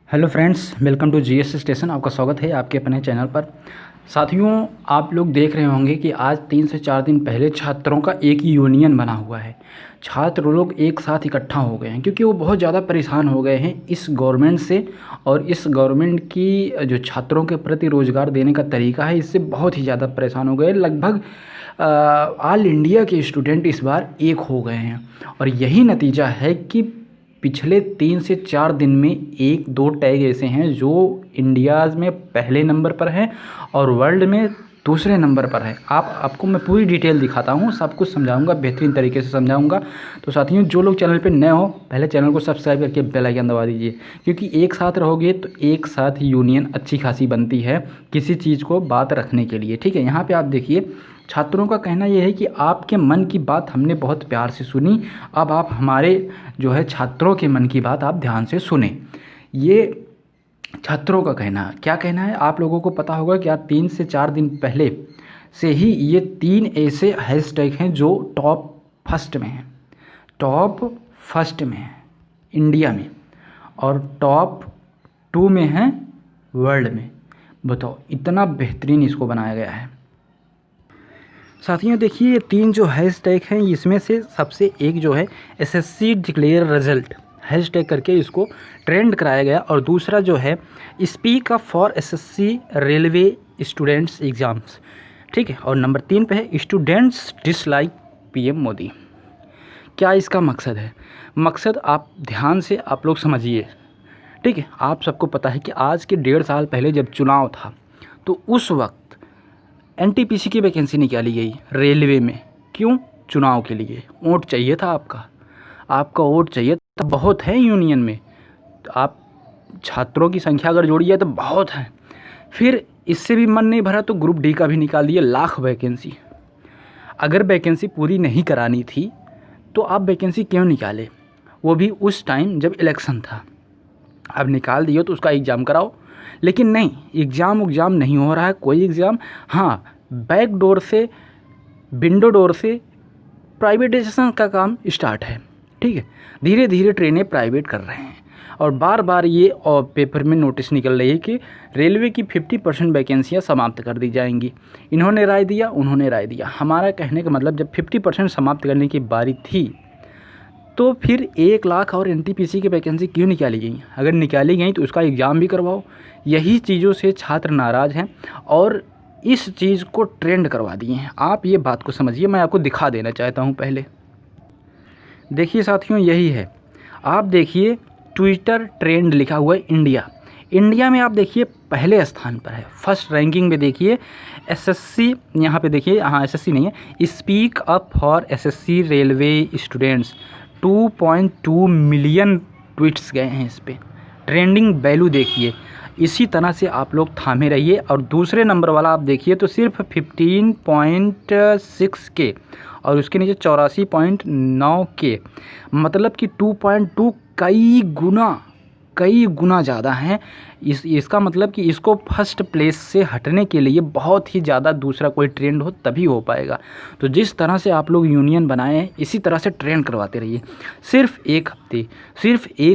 Hello friends, welcome to GS station. आपका स्वागत है आपके अपने चैनल पर। साथियों, आप लोग देख रहे होंगे कि आज 3 से 4 दिन पहले छात्रों का एक यूनियन बना हुआ है। छात्र लोग एक साथ इकट्ठा हो गए हैं क्योंकि वो बहुत ज़्यादा परेशान हो गए हैं इस गवर्नमेंट से। और इस गवर्नमेंट की जो छात्रों के प्रति रोज़गार देने का तरीका है, इससे बहुत ही ज़्यादा परेशान हो गए। लगभग ऑल इंडिया के स्टूडेंट इस बार एक हो गए हैं और यही नतीजा है कि पिछले 3 से 4 दिन में 1-2 टैग ऐसे हैं जो इंडिया में पहले नंबर पर हैं और वर्ल्ड में दूसरे नंबर पर है। आपको मैं पूरी डिटेल दिखाता हूँ, सब कुछ समझाऊंगा, बेहतरीन तरीके से समझाऊंगा। तो साथियों, जो लोग चैनल पे नए हो, पहले चैनल को सब्सक्राइब करके बेल आइकन दबा दीजिए, क्योंकि एक साथ रहोगे तो एक साथ यूनियन अच्छी खासी बनती है किसी चीज़ को बात रखने के लिए। ठीक है, यहाँ पर आप देखिए, छात्रों का कहना यह है कि आपके मन की बात हमने बहुत प्यार से सुनी, अब आप हमारे जो है छात्रों के मन की बात आप ध्यान से सुने। ये छात्रों का कहना, क्या कहना है आप लोगों को पता होगा कि 3 से 4 दिन पहले से ही ये 3 ऐसे हैशटैग हैं जो टॉप फर्स्ट में हैं, टॉप फर्स्ट में हैं इंडिया में और टॉप 2 में हैं वर्ल्ड में। बताओ, इतना बेहतरीन इसको बनाया गया है। साथियों देखिए, ये 3 जो हैशटैग हैं, इसमें से सबसे एक जो है एसएससी डिक्लेयर रिजल्ट हैशटैग करके इसको ट्रेंड कराया गया, और दूसरा जो है speak up for SSC railway students exams. ठीक है, और नंबर 3 पे है स्टूडेंट्स डिसलाइक पीएम मोदी। क्या इसका मकसद है? मकसद आप ध्यान से आप लोग समझिए। ठीक है, आप सबको पता है कि आज के 1.5 साल पहले जब चुनाव था तो उस वक्त एनटीपीसी की वैकेंसी निकाली गई रेलवे में। क्यों? चुनाव के लिए वोट चाहिए था, आपका वोट चाहिए था। बहुत है यूनियन में, तो आप छात्रों की संख्या अगर जोड़िए तो बहुत है। फिर इससे भी मन नहीं भरा तो ग्रुप डी का भी निकाल दिए, लाख वैकेंसी। अगर वैकेंसी पूरी नहीं करानी थी तो आप वैकेंसी क्यों निकाले? वो भी उस टाइम जब इलेक्शन था। अब निकाल दिए तो उसका एग्ज़ाम कराओ, लेकिन नहीं, एग्ज़ाम नहीं हो रहा है कोई एग्ज़ाम। हाँ, बैक डोर से, विंडो डोर से प्राइवेटाइजेशन का काम स्टार्ट है। ठीक है, धीरे धीरे ट्रेनें प्राइवेट कर रहे हैं और बार बार ये और पेपर में नोटिस निकल रही है कि रेलवे की 50% वैकेंसियाँ समाप्त कर दी जाएंगी। इन्होंने राय दिया, उन्होंने राय दिया। हमारा कहने का मतलब, जब 50% समाप्त करने की बारी थी तो फिर 1 लाख और एनटीपीसी की वैकेंसी क्यों निकाली गई? अगर निकाली गई तो उसका एग्ज़ाम भी करवाओ। यही चीज़ों से छात्र नाराज़ हैं और इस चीज़ को ट्रेंड करवा दिए हैं। आप ये बात को समझिए, मैं आपको दिखा देना चाहता हूँ। पहले देखिए साथियों, यही है। आप देखिए, ट्विटर ट्रेंड लिखा हुआ है इंडिया में। आप देखिए पहले स्थान पर है, फर्स्ट रैंकिंग में। देखिए एसएससी, यहाँ पे देखिए, हाँ एसएससी नहीं है, speak up for SSC railway students. 2.2 million tweets गए हैं इस पे। ट्रेंडिंग वैल्यू देखिए, इसी तरह से आप लोग थामे रहिए। और दूसरे नंबर वाला आप देखिए तो सिर्फ 15.6 के और उसके नीचे 84.9 के, मतलब कि 2.2 कई गुना ज़्यादा हैं। इसका मतलब कि इसको फर्स्ट प्लेस से हटने के लिए बहुत ही ज़्यादा दूसरा कोई ट्रेंड हो तभी हो पाएगा। तो जिस तरह से आप लोग यूनियन बनाए हैं, इसी तरह से ट्रेंड करवाते रहिए। सिर्फ एक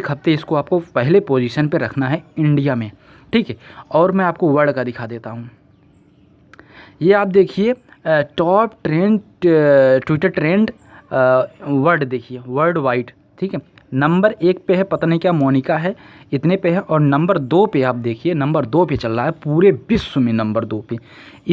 हफ्ते इसको आपको पहले पोजीशन पे रखना है इंडिया में। ठीक है, और मैं आपको वर्ल्ड का दिखा देता हूँ। ये आप देखिए, top trend, Twitter trend world देखिए, वर्ल्ड वाइड। ठीक है, नंबर 1 पे है, पता नहीं क्या मोनिका है, इतने पे है। और नंबर 2 पे आप देखिए, नंबर 2 पे चल रहा है पूरे विश्व में। नंबर 2 पे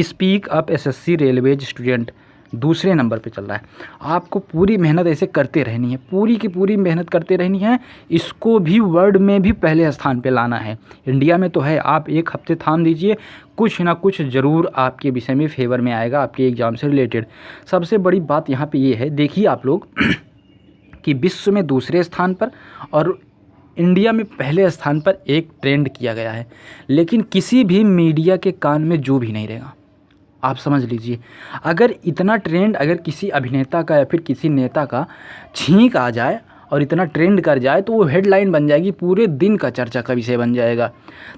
speak up SSC railways student दूसरे नंबर पे चल रहा है। आपको पूरी मेहनत ऐसे करते रहनी है, पूरी की पूरी मेहनत करते रहनी है। इसको भी वर्ल्ड में भी पहले स्थान पे लाना है। इंडिया में तो है, आप 1 हफ्ते थाम दीजिए, कुछ ना कुछ ज़रूर आपके विषय में फेवर में आएगा, आपके एग्ज़ाम से रिलेटेड। सबसे बड़ी बात यहाँ पे ये है, देखिए आप लोग कि विश्व में दूसरे स्थान पर और इंडिया में पहले स्थान पर एक ट्रेंड किया गया है, लेकिन किसी भी मीडिया के कान में जो भी नहीं रहेगा। आप समझ लीजिए, अगर इतना ट्रेंड अगर किसी अभिनेता का या फिर किसी नेता का छींक आ जाए और इतना ट्रेंड कर जाए तो वो हेडलाइन बन जाएगी, पूरे दिन का चर्चा का विषय बन जाएगा।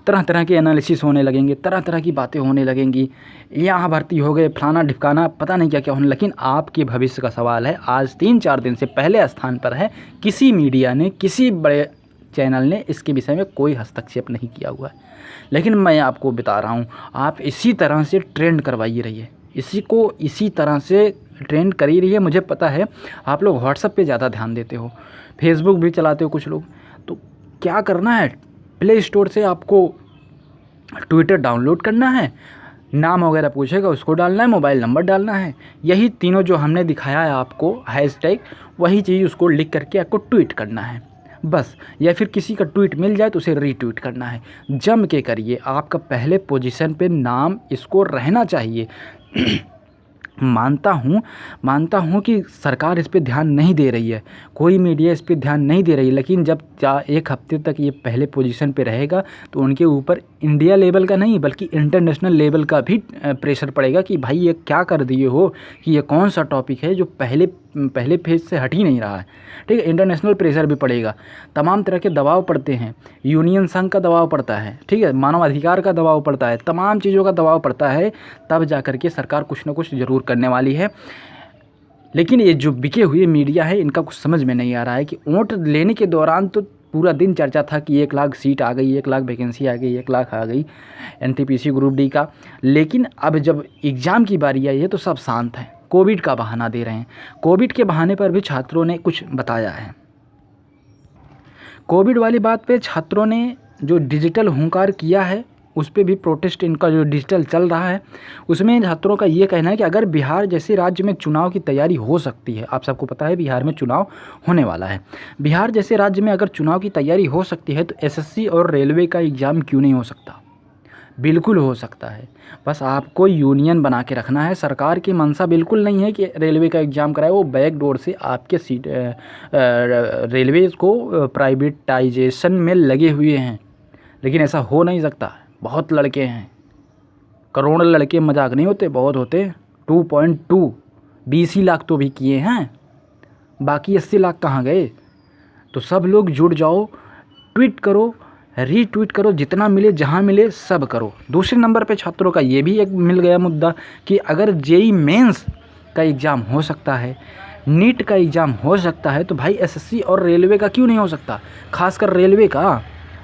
तरह तरह के एनालिसिस होने लगेंगे, तरह तरह की बातें होने लगेंगी, यहाँ भर्ती हो गए, फलाना ढिपकाना, पता नहीं क्या क्या होने। लेकिन आपके भविष्य का सवाल है। आज 3-4 दिन से पहले स्थान पर है, किसी मीडिया ने, किसी बड़े चैनल ने इसके विषय में कोई हस्तक्षेप नहीं किया हुआ है। लेकिन मैं आपको बता रहा हूँ, आप इसी तरह से ट्रेंड करवाइए रहिए, इसी तरह से ट्रेंड कर ही रही है। मुझे पता है आप लोग व्हाट्सएप पे ज़्यादा ध्यान देते हो, फेसबुक भी चलाते हो कुछ लोग, तो क्या करना है, प्ले स्टोर से आपको ट्विटर डाउनलोड करना है, नाम वगैरह पूछेगा उसको डालना है, मोबाइल नंबर डालना है, यही तीनों जो हमने दिखाया है आपको हैशटैग, वही चीज़ उसको लिख करके आपको ट्वीट करना है बस। या फिर किसी का ट्वीट मिल जाए तो उसे रीट्वीट करना है, जम के करिए। आपका पहले पोजीशन पे नाम इसको रहना चाहिए। मानता हूँ कि सरकार इस पे ध्यान नहीं दे रही है, कोई मीडिया इस पे ध्यान नहीं दे रही है, लेकिन जब 1 हफ्ते तक ये पहले पोजीशन पे रहेगा तो उनके ऊपर इंडिया लेवल का नहीं बल्कि इंटरनेशनल लेवल का भी प्रेशर पड़ेगा कि भाई ये क्या कर दिए हो, कि ये कौन सा टॉपिक है जो पहले फेज से हट ही नहीं रहा है। ठीक है, इंटरनेशनल प्रेशर भी पड़ेगा, तमाम तरह के दबाव पड़ते हैं, यूनियन संघ का दबाव पड़ता है, ठीक है, मानव अधिकार का दबाव पड़ता है, तमाम चीज़ों का दबाव पड़ता है, तब जा कर के सरकार कुछ ना कुछ ज़रूर करने वाली है। लेकिन ये जो बिके हुए मीडिया है इनका कुछ समझ में नहीं आ रहा है कि वोट लेने के दौरान तो पूरा दिन चर्चा था कि 1 लाख सीट आ गई, 1 लाख वैकेंसी आ गई, 1 लाख आ गई NTPC ग्रुप डी का, लेकिन अब जब एग्ज़ाम की बारी आई है तो सब शांत हैं, कोविड का बहाना दे रहे हैं। कोविड के बहाने पर भी छात्रों ने कुछ बताया है। कोविड वाली बात पे छात्रों ने जो डिजिटल हुंकार किया है उस पे भी प्रोटेस्ट, इनका जो डिजिटल चल रहा है उसमें छात्रों का ये कहना है कि अगर बिहार जैसे राज्य में चुनाव की तैयारी हो सकती है, आप सबको पता है बिहार में चुनाव होने वाला है, बिहार जैसे राज्य में अगर चुनाव की तैयारी हो सकती है तो SSC और रेलवे का एग्ज़ाम क्यों नहीं हो सकता? बिल्कुल हो सकता है, बस आपको यूनियन बना के रखना है। सरकार की मंशा बिल्कुल नहीं है कि रेलवे का एग्ज़ाम कराए, वो बैक डोर से आपके रेलवे को प्राइवेटाइजेशन में लगे हुए हैं, लेकिन ऐसा हो नहीं सकता। बहुत लड़के हैं, करोड़ों लड़के, मजाक नहीं होते, बहुत होते। 2.2 20 लाख तो भी किए हैं, बाकी 80 लाख कहाँ गए? तो सब लोग जुड़ जाओ, ट्वीट करो, रीट्वीट करो, जितना मिले जहाँ मिले सब करो। दूसरे नंबर पे छात्रों का ये भी एक मिल गया मुद्दा कि अगर JEE मेंस का एग्ज़ाम हो सकता है, नीट का एग्ज़ाम हो सकता है, तो भाई SSC और रेलवे का क्यों नहीं हो सकता? खासकर रेलवे का,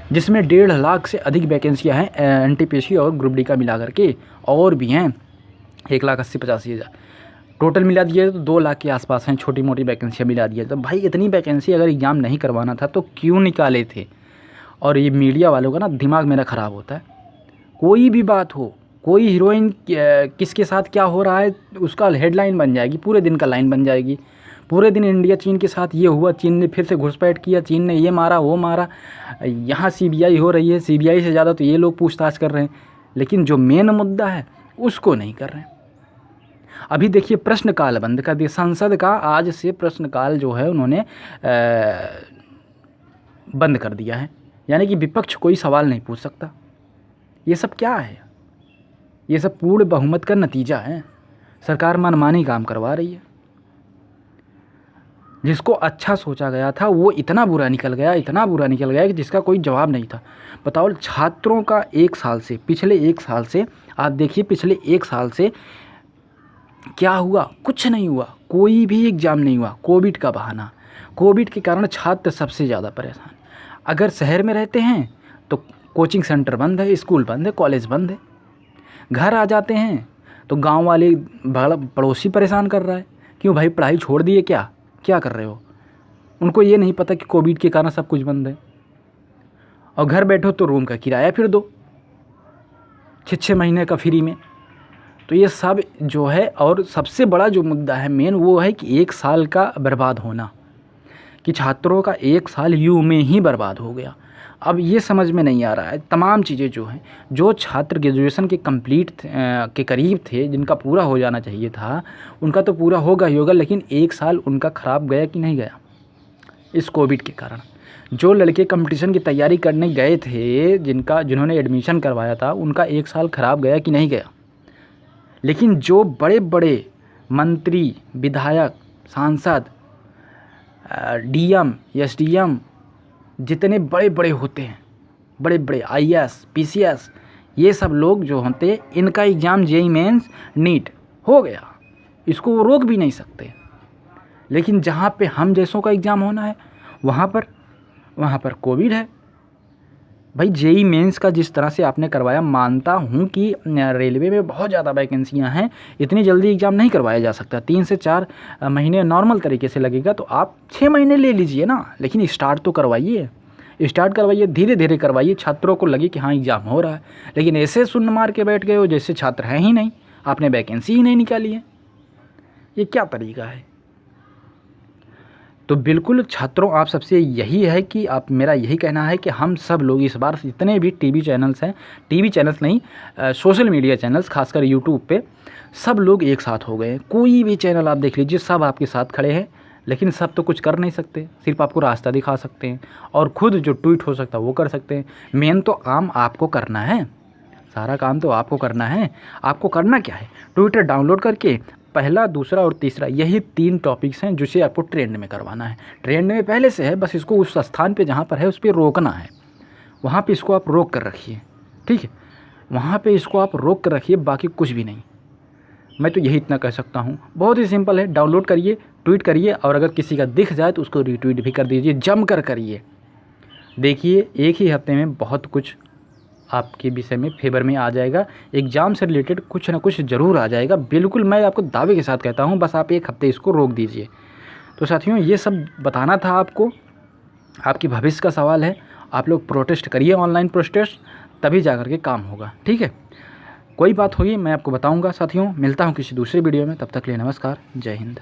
जिसमें 1.5 लाख से अधिक वैकेंसियाँ हैं NTPC और ग्रुप डी का मिला करके, और भी हैं 1,80,85,000 टोटल मिला दिए तो 2 लाख के आसपास हैं, छोटी मोटी वैकेंसियाँ मिला दिए। तो भाई इतनी वैकेंसी अगर एग्ज़ाम नहीं करवाना था तो क्यों निकाले थे? और ये मीडिया वालों का ना दिमाग मेरा ख़राब होता है। कोई भी बात हो, कोई हीरोइन किसके साथ क्या हो रहा है उसका हेडलाइन बन जाएगी, पूरे दिन का लाइन बन जाएगी। पूरे दिन इंडिया चीन के साथ ये हुआ, चीन ने फिर से घुसपैठ किया, चीन ने ये मारा वो मारा, यहाँ CBI हो रही है, CBI से ज़्यादा तो ये लोग पूछताछ कर रहे हैं, लेकिन जो मेन मुद्दा है उसको नहीं कर रहे हैं। अभी देखिए प्रश्नकाल बंद कर दिया, संसद का आज से प्रश्नकाल जो है उन्होंने बंद कर दिया है, यानी कि विपक्ष कोई सवाल नहीं पूछ सकता। ये सब क्या है? ये सब पूर्ण बहुमत का नतीजा है। सरकार मनमानी काम करवा रही है। जिसको अच्छा सोचा गया था वो इतना बुरा निकल गया कि जिसका कोई जवाब नहीं था। बताओ, छात्रों का 1 साल से, पिछले 1 साल से आप देखिए, पिछले 1 साल से क्या हुआ? कुछ नहीं हुआ, कोई भी एग्ज़ाम नहीं हुआ। कोविड का बहाना, कोविड के कारण छात्र सबसे ज़्यादा परेशान। अगर शहर में रहते हैं तो कोचिंग सेंटर बंद है, स्कूल बंद है, कॉलेज बंद है। घर आ जाते हैं तो गांव वाले पड़ोसी परेशान कर रहा है, क्यों भाई पढ़ाई छोड़ दिए क्या कर रहे हो? उनको ये नहीं पता कि कोविड के कारण सब कुछ बंद है। और घर बैठो तो रूम का किराया फिर दो 6 महीने का फ्री में। तो ये सब जो है, और सबसे बड़ा जो मुद्दा है मेन वो है कि 1 साल का बर्बाद होना, कि छात्रों का 1 साल यूं में ही बर्बाद हो गया। अब ये समझ में नहीं आ रहा है, तमाम चीज़ें जो हैं, जो छात्र ग्रेजुएशन के कंप्लीट के करीब थे, जिनका पूरा हो जाना चाहिए था, उनका तो पूरा होगा ही होगा, लेकिन 1 साल उनका ख़राब गया कि नहीं गया इस कोविड के कारण। जो लड़के कंपटीशन की तैयारी करने गए थे, जिन्होंने एडमिशन करवाया था, उनका 1 साल ख़राब गया कि नहीं गया। लेकिन जो बड़े बड़े मंत्री, विधायक, सांसद, DM, SDM, जितने बड़े बड़े होते हैं, बड़े बड़े IAS, PCS, ये सब लोग जो होते, इनका एग्ज़ाम JEE मेंस, नीट हो गया, इसको वो रोक भी नहीं सकते। लेकिन जहाँ पे हम जैसों का एग्ज़ाम होना है, वहाँ पर वहाँ पर कोविड है। भाई जेई मेंस का जिस तरह से आपने करवाया, मानता हूँ कि रेलवे में बहुत ज़्यादा वैकेंसियाँ हैं, इतनी जल्दी एग्ज़ाम नहीं करवाया जा सकता, 3 से 4 महीने नॉर्मल तरीके से लगेगा, तो आप 6 महीने ले लीजिए ना, लेकिन स्टार्ट तो करवाइए, स्टार्ट करवाइए, धीरे धीरे करवाइए, छात्रों को लगे कि हाँ एग्ज़ाम हो रहा है। लेकिन ऐसे शून्य मार के बैठ गए हो जैसे छात्र हैं ही नहीं, आपने वैकेंसी ही नहीं निकाली है, ये क्या तरीका है। तो बिल्कुल छात्रों, आप सबसे यही है कि आप, मेरा यही कहना है कि हम सब लोग इस बार जितने भी टीवी चैनल्स हैं, टीवी चैनल्स नहीं, सोशल मीडिया चैनल्स, खासकर यूट्यूब पे सब लोग एक साथ हो गए हैं। कोई भी चैनल आप देख लीजिए, सब आपके साथ खड़े हैं, लेकिन सब तो कुछ कर नहीं सकते, सिर्फ आपको रास्ता दिखा सकते हैं और खुद जो ट्वीट हो सकता है वो कर सकते हैं। मेन तो काम आपको करना है, सारा काम तो आपको करना है। आपको करना क्या है, ट्विटर डाउनलोड करके पहला, दूसरा और तीसरा, यही 3 टॉपिक्स हैं जिसे आपको ट्रेंड में करवाना है। ट्रेंड में पहले से है, बस इसको उस स्थान पे जहाँ पर है उस पर रोकना है, वहाँ पे इसको आप रोक कर रखिए, ठीक है, वहाँ पे इसको आप रोक कर रखिए, बाकी कुछ भी नहीं। मैं तो यही इतना कह सकता हूँ, बहुत ही सिंपल है। डाउनलोड करिए, ट्वीट करिए, और अगर किसी का दिख जाए तो उसको रीट्वीट भी कर दीजिए, जम कर करिए। देखिए एक ही हफ्ते में बहुत कुछ आपके विषय में फेवर में आ जाएगा, एग्ज़ाम से रिलेटेड कुछ ना कुछ ज़रूर आ जाएगा, बिल्कुल मैं आपको दावे के साथ कहता हूँ। बस आप 1 हफ्ते इसको रोक दीजिए। तो साथियों, ये सब बताना था आपको, आपकी भविष्य का सवाल है। आप लोग प्रोटेस्ट करिए, ऑनलाइन प्रोटेस्ट, तभी जा कर के काम होगा, ठीक है। कोई बात होगी मैं आपको बताऊँगा साथियों। मिलता हूँ किसी दूसरे वीडियो में, तब तक के लिए नमस्कार, जय हिंद।